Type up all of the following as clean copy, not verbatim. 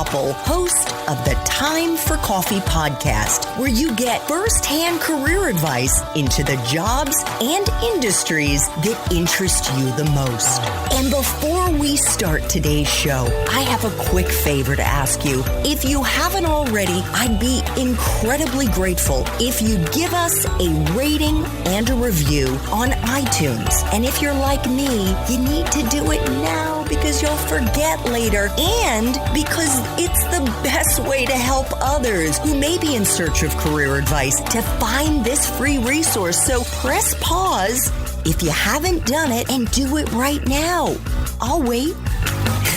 Koppel, host of the Time for Coffee podcast, where you get firsthand career advice into the jobs and industries that interest you the most. And before we start today's show, I have a quick favor to ask you. If you haven't already, I'd be incredibly grateful if you give us a rating and a review on iTunes. And if you're like me, you need to do it now because you'll forget later and because it's the best way to help others who may be in search of career advice to find this free resource. So press pause if you haven't done it and do it right now. I'll wait.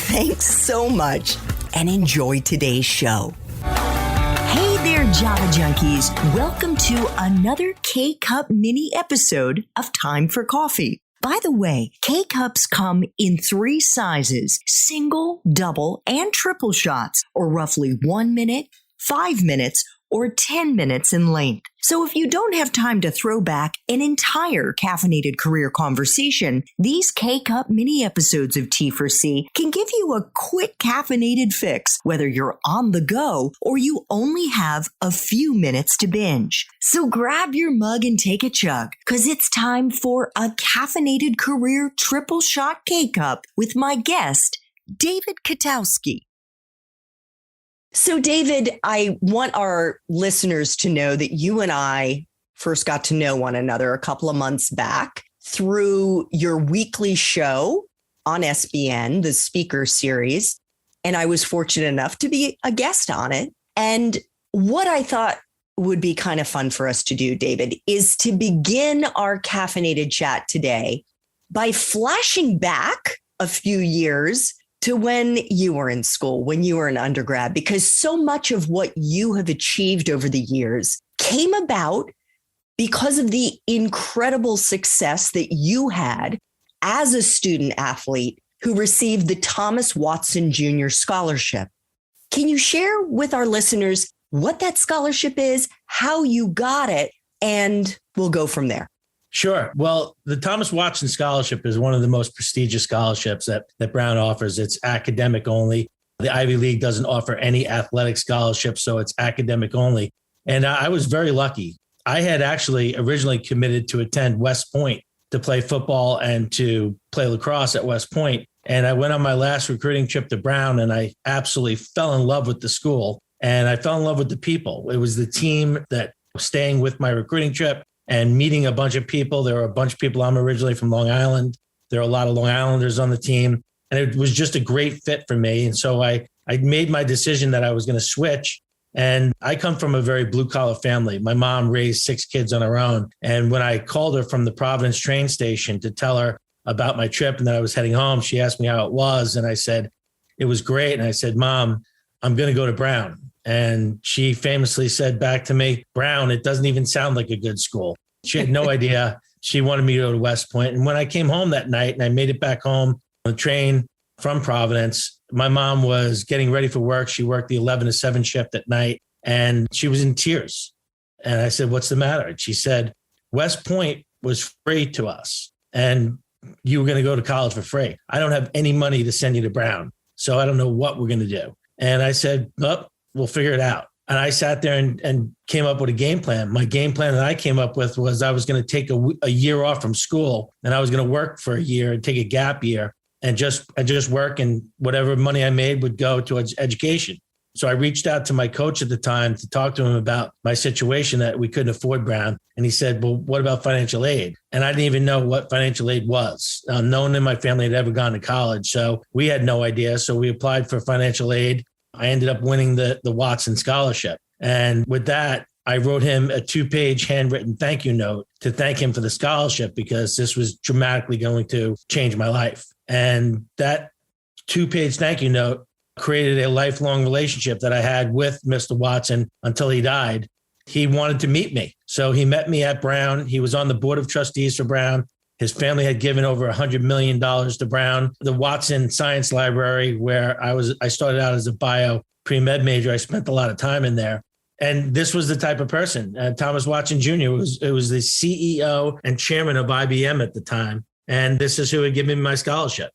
Thanks so much and enjoy today's show. Hey there, Java Junkies. Welcome to another K-Cup mini episode of Time for Coffee. By the way, K-Cups come in 3 sizes, single, double, and triple shots, or roughly 1 minute, 5 minutes, or 10 minutes in length. So if you don't have time to throw back an entire caffeinated career conversation, these K-Cup mini episodes of T4C can give you a quick caffeinated fix, whether you're on the go or you only have a few minutes to binge. So grab your mug and take a chug, because it's time for a caffeinated career triple shot K-Cup with my guest, David Kotowski. So, David, I want our listeners to know that you and I first got to know one another a couple of months back through your weekly show on SBN, the speaker series. And I was fortunate enough to be a guest on it. And what I thought would be kind of fun for us to do, David, is to begin our caffeinated chat today by flashing back a few years to when you were in school, when you were an undergrad, because so much of what you have achieved over the years came about because of the incredible success that you had as a student athlete who received the Thomas Watson Jr. Scholarship. Can you share with our listeners what that scholarship is, how you got it, and we'll go from there? Sure. Well, the Thomas Watson Scholarship is one of the most prestigious scholarships that Brown offers. It's academic only. The Ivy League doesn't offer any athletic scholarships, so it's academic only. And I was very lucky. I had actually originally committed to attend West Point to play football and to play lacrosse at West Point. And I went on my last recruiting trip to Brown, and I absolutely fell in love with the school. And I fell in love with the people. It was the team that was staying with my recruiting trip and meeting a bunch of people. There were a bunch of people. I'm originally from Long Island. There are a lot of Long Islanders on the team. And it was just a great fit for me. And so I made my decision that I was going to switch. And I come from a very blue collar family. My mom raised 6 kids on her own. And when I called her from the Providence train station to tell her about my trip and that I was heading home, she asked me how it was. And I said, it was great. And I said, Mom, I'm going to go to Brown. And she famously said back to me, Brown, it doesn't even sound like a good school. She had no idea. She wanted me to go to West Point. And when I came home that night and I made it back home on the train from Providence, my mom was getting ready for work. She worked the 11 to 7 shift at night and she was in tears. And I said, what's the matter? And she said, West Point was free to us and you were going to go to college for free. I don't have any money to send you to Brown. So I don't know what we're going to do. And I said, well, we'll figure it out. And I sat there and came up with a game plan. My game plan that I came up with was I was going to take a year off from school and I was going to work for a year and take a gap year and just work, and whatever money I made would go to education. So I reached out to my coach at the time to talk to him about my situation that we couldn't afford Brown. And he said, well, what about financial aid? And I didn't even know what financial aid was. No one in my family had ever gone to college. So we had no idea. So we applied for financial aid. I ended up winning the Watson Scholarship. And with that, I wrote him a 2-page handwritten thank you note to thank him for the scholarship because this was dramatically going to change my life. And that 2-page thank you note created a lifelong relationship that I had with Mr. Watson until he died. He wanted to meet me. So he met me at Brown. He was on the board of trustees for Brown. His family had given over $100 million to Brown. The Watson Science Library, where I started out as a bio pre-med major. I spent a lot of time in there. And this was the type of person. Thomas Watson Jr. was the CEO and chairman of IBM at the time. And this is who had given me my scholarship.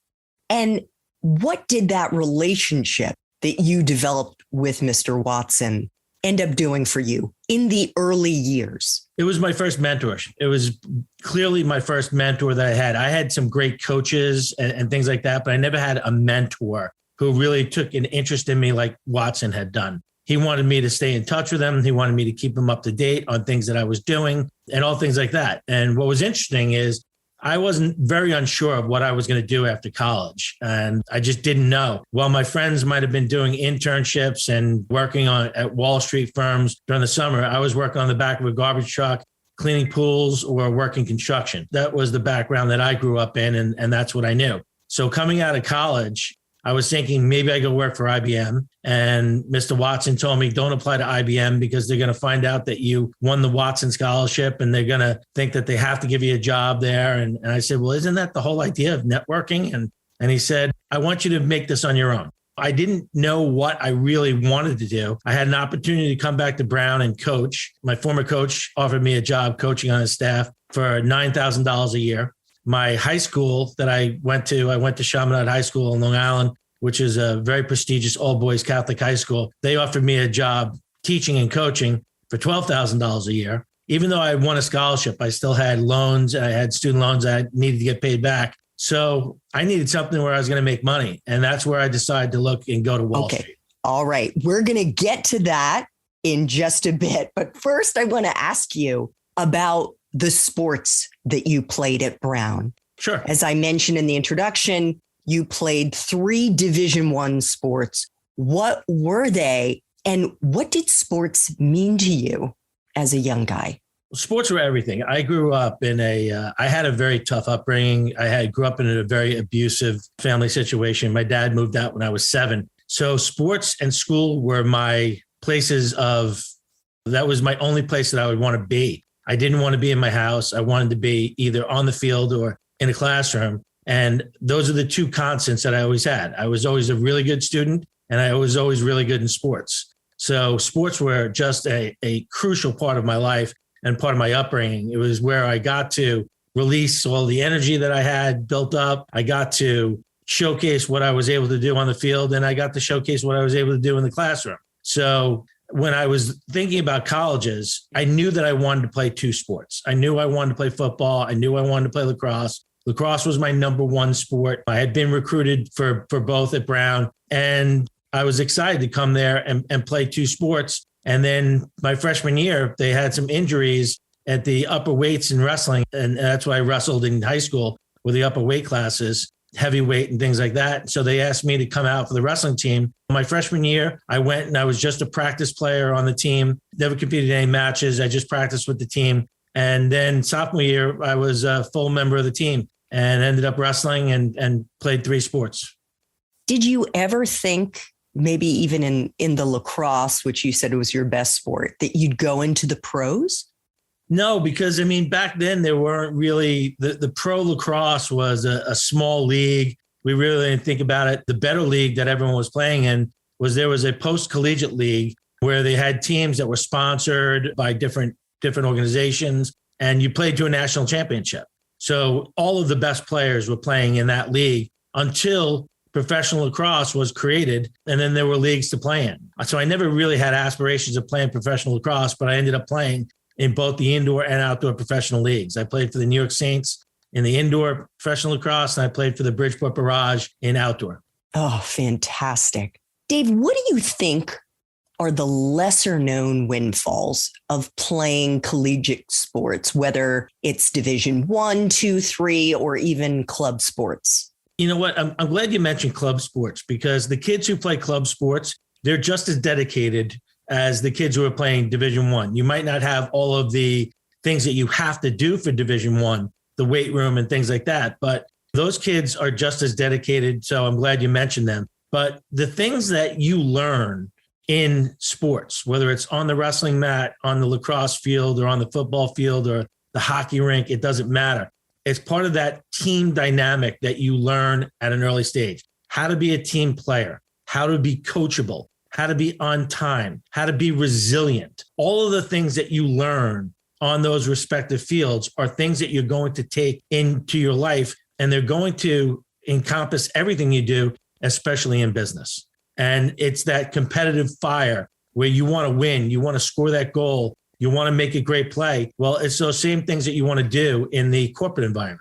And what did that relationship that you developed with Mr. Watson end up doing for you in the early years? It was my first mentor. It was clearly my first mentor that I had. I had some great coaches and things like that, but I never had a mentor who really took an interest in me like Watson had done. He wanted me to stay in touch with him. He wanted me to keep him up to date on things that I was doing and all things like that. And what was interesting is I wasn't very unsure of what I was going to do after college. And I just didn't know. While my friends might have been doing internships and working at Wall Street firms during the summer, I was working on the back of a garbage truck, cleaning pools or working construction. That was the background that I grew up in. And that's what I knew. So coming out of college, I was thinking maybe I go work for IBM. And Mr. Watson told me, don't apply to IBM because they're going to find out that you won the Watson scholarship and they're going to think that they have to give you a job there. And I said, well, isn't that the whole idea of networking? And he said, I want you to make this on your own. I didn't know what I really wanted to do. I had an opportunity to come back to Brown and coach. My former coach offered me a job coaching on his staff for $9,000 a year. My high school that I went to Chaminade High School in Long Island, which is a very prestigious all-boys Catholic high school. They offered me a job teaching and coaching for $12,000 a year. Even though I won a scholarship, I still had loans. I had student loans I needed to get paid back. So I needed something where I was going to make money. And that's where I decided to look and go to Wall Street. All right. We're going to get to that in just a bit. But first, I want to ask you about the sports that you played at Brown. Sure. As I mentioned in the introduction, you played 3 Division I sports. What were they? And what did sports mean to you as a young guy? Sports were everything. I grew up I had a very tough upbringing. Grew up in a very abusive family situation. My dad moved out when I was 7. So sports and school were my places that was my only place that I would want to be. I didn't want to be in my house. I wanted to be either on the field or in a classroom. And those are the 2 constants that I always had. I was always a really good student and I was always really good in sports. So sports were just a crucial part of my life and part of my upbringing. It was where I got to release all the energy that I had built up. I got to showcase what I was able to do on the field, and I got to showcase what I was able to do in the classroom. So when I was thinking about colleges, I knew that I wanted to play 2 sports. I knew I wanted to play football. I knew I wanted to play lacrosse. Lacrosse was my number 1 sport. I had been recruited for both at Brown, and I was excited to come there and play 2 sports. And then my freshman year, they had some injuries at the upper weights in wrestling. And that's why I wrestled in high school with the upper weight classes, heavyweight and things like that. So they asked me to come out for the wrestling team. My freshman year, I went and I was just a practice player on the team, never competed in any matches. I just practiced with the team. And then sophomore year, I was a full member of the team and ended up wrestling and played 3 sports. Did you ever think, maybe even in the lacrosse, which you said was your best sport, that you'd go into the pros? No, because back then there weren't really, the pro lacrosse was a small league. We really didn't think about it. The better league that everyone was playing in there was a post-collegiate league where they had teams that were sponsored by different organizations, and you played to a national championship. So all of the best players were playing in that league until professional lacrosse was created, and then there were leagues to play in. So I never really had aspirations of playing professional lacrosse, but I ended up playing in both the indoor and outdoor professional leagues. I played for the New York Saints in the indoor professional lacrosse, and I played for the Bridgeport Barrage in outdoor. Oh, fantastic. Dave, what do you think are the lesser known windfalls of playing collegiate sports, whether it's Division 1, 2, 3, or even club sports? You know what? I'm glad you mentioned club sports, because the kids who play club sports, they're just as dedicated as the kids who are playing Division 1. You might not have all of the things that you have to do for Division 1, the weight room and things like that, but those kids are just as dedicated. So I'm glad you mentioned them. But the things that you learn in sports, whether it's on the wrestling mat, on the lacrosse field, or on the football field, or the hockey rink, it doesn't matter. It's part of that team dynamic that you learn at an early stage. How to be a team player, how to be coachable, how to be on time, how to be resilient. All of the things that you learn on those respective fields are things that you're going to take into your life, and they're going to encompass everything you do, especially in business. And it's that competitive fire where you want to win, you want to score that goal, you want to make a great play. Well, it's those same things that you want to do in the corporate environment.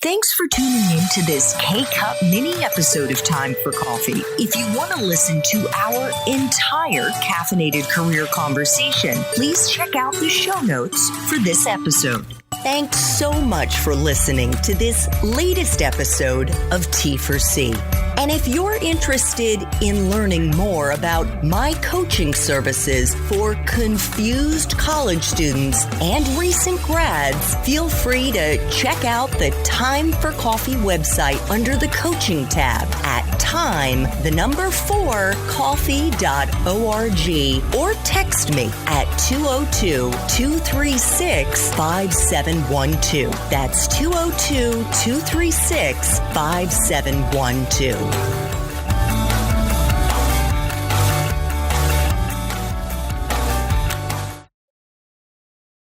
Thanks for tuning in to this K-Cup mini episode of Time for Coffee. If you want to listen to our entire caffeinated career conversation, please check out the show notes for this episode. Thanks so much for listening to this latest episode of T4C. And if you're interested in learning more about my coaching services for confused college students and recent grads, feel free to check out the Time for Coffee website under the coaching tab at time4coffee.org or text me at 202-236-5712. That's 202-236-5712.